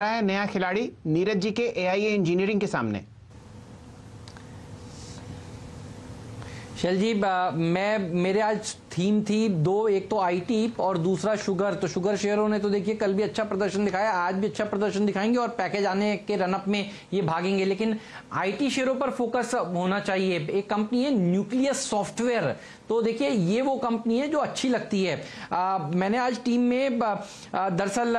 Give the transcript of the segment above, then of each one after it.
है नया खिलाड़ी नीरज जी के एआईए इंजीनियरिंग के सामने। शैल जी, मेरे आज थीम थी दो, एक तो आईटी और दूसरा शुगर। तो शुगर शेयरों ने तो देखिए कल भी अच्छा प्रदर्शन दिखाया, आज भी अच्छा प्रदर्शन दिखाएंगे और पैकेज आने के रनअप में ये भागेंगे, लेकिन आईटी शेयरों पर फोकस होना चाहिए। एक कंपनी है न्यूक्लियस सॉफ्टवेयर, तो देखिए ये वो कंपनी है जो अच्छी लगती है। मैंने आज टीम में दरअसल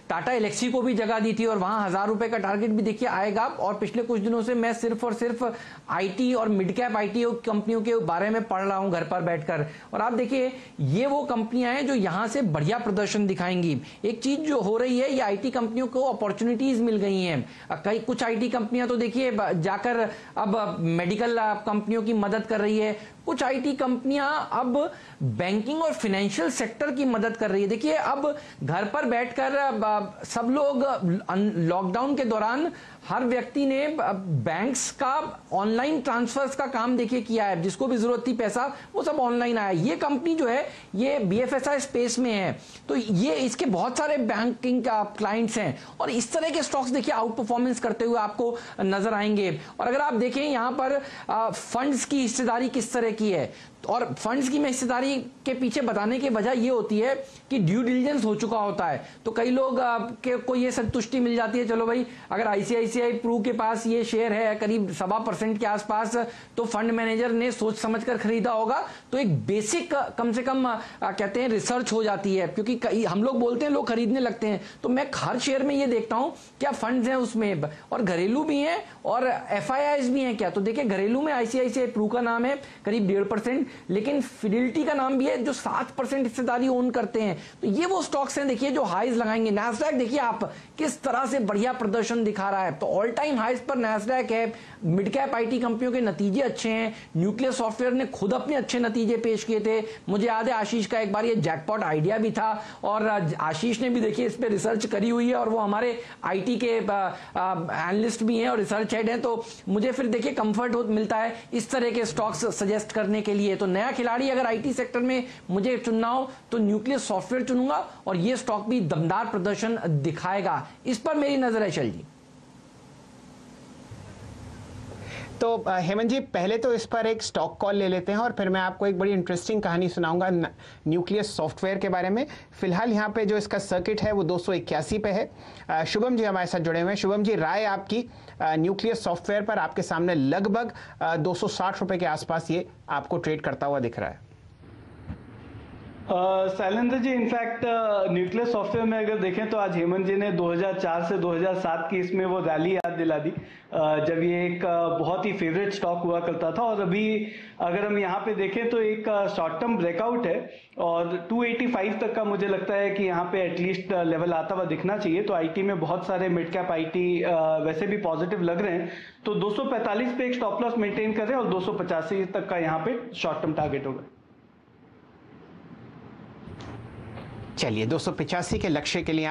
टाटा एलेक्सी को भी जगह दी थी और वहां ₹1000 का टारगेट भी देखिए आएगा। और पिछले कुछ दिनों से मैं सिर्फ और सिर्फ आईटी और मिड कैप आईटी कंपनियों के बारे में पढ़ रहा हूं घर पर बैठकर, और आप देखिए ये वो कंपनियां हैं जो यहां से बढ़िया प्रदर्शन दिखाएंगी। एक चीज जो हो रही है, ये आईटी कंपनियों को अपॉर्चुनिटीज मिल गई हैं। कई कुछ आईटी कंपनियां तो देखिए जाकर अब मेडिकल कंपनियों की मदद कर रही है, कुछ आईटी कंपनियां अब बैंकिंग और फाइनेंशियल सेक्टर की मदद कर रही है। देखिए अब घर पर बैठकर सब लोग लॉकडाउन के दौरान हर व्यक्ति ने बैंक्स का ऑनलाइन ट्रांसफर्स का काम देखिए किया है, जिसको भी जरूरत थी पैसा वो सब ऑनलाइन आया। ये कंपनी जो है ये बीएफएसआई स्पेस में है, तो ये इसके बहुत सारे बैंकिंग का क्लाइंट्स हैं और इस तरह के स्टॉक्स देखिए आउट परफॉर्मेंस करते हुए आपको नजर आएंगे। और अगर आप देखें यहां पर फंड्स की हिस्सेदारी किस तरह की है, और फंड्स की हिस्सेदारी के पीछे बताने की वजह यह होती है कि ड्यू डिलिजेंस हो चुका होता है, तो कई लोग को ये संतुष्टि मिल जाती है, चलो भाई अगर आईसीआईसीआई प्रू के पास ये शेयर है करीब 7.25% के आसपास, तो फंड मैनेजर ने सोच समझकर खरीदा होगा। तो एक बेसिक कम से कम कहते हैं रिसर्च हो जाती है, क्योंकि हम लोग बोलते हैं लोग खरीदने लगते हैं, तो मैं हर शेयर में ये देखता हूं क्या फंड्स हैं उसमें, और घरेलू भी हैं और एफआईआईज भी हैं क्या। तो देखिए घरेलू में आईसीआईसीआई प्रू का नाम है करीब 1.5%, लेकिन फिडेलिटी का नाम भी है जो 7% हिस्सेदारी ओन करते हैं। तो ये वो स्टॉक्स हैं देखिए जो हाईज लगाएंगे। नैस्डैक देखिए आप किस तरह से बढ़िया प्रदर्शन दिखा रहा है, तो ऑल टाइम हाईज पर नैस्डैक है। मिड कैप आईटी कंपनियों के नतीजे अच्छे हैं, न्यूक्लियस सॉफ्टवेयर ने खुद अपने अच्छे नतीजे पेश किए थे। मुझे याद है आशीष का एक बार ये जैकपॉट आइडिया भी था, और आशीष ने भी देखिए इस पर रिसर्च करी हुई है, और वो हमारे आईटी के एनालिस्ट भी हैं और रिसर्च हेड हैं, तो मुझे फिर देखिए कंफर्ट मिलता है इस तरह के स्टॉक्स सजेस्ट करने के लिए। तो नया खिलाड़ी अगर आईटी सेक्टर में मुझे चुनना हो तो न्यूक्लियस सॉफ्टवेयर चुनूंगा, और ये स्टॉक भी दमदार प्रदर्शन दिखाएगा। इस पर मेरी नजर है शैल जी। तो हेमंत जी पहले तो इस पर एक स्टॉक कॉल ले लेते हैं और फिर मैं आपको एक बड़ी इंटरेस्टिंग कहानी सुनाऊंगा न्यूक्लियस सॉफ्टवेयर के बारे में। फिलहाल यहाँ पे जो इसका सर्किट है वो 281 पे है। शुभम जी हमारे साथ जुड़े हुए हैं। शुभम जी, राय आपकी न्यूक्लियस सॉफ्टवेयर पर? आपके सामने लगभग 260 रुपए के आसपास ये आपको ट्रेड करता हुआ दिख रहा है। Shailendra ji, in fact nucleus software में अगर देखें तो आज हेमंत जी ने 2004 से 2007 की इसमें वो रैली याद दिला दी, जब ये एक बहुत ही फेवरेट स्टॉक हुआ करता था। और अभी अगर हम यहाँ पे देखें तो एक शॉर्ट टर्म ब्रेकआउट है, और 285 तक का मुझे लगता है कि यहाँ पे एटलीस्ट लेवल आता हुआ दिखना चाहिए। तो आईटी में बहुत सारे मिड कैप आईटी वैसे भी पॉजिटिव लग रहे हैं, तो 245 पे एक स्टॉप लॉस मेंटेन कर रहे हैं और 285 तक का यहाँ पे शॉर्ट टर्म टारगेट होगा। चलिए 285 के लक्ष्य के लिए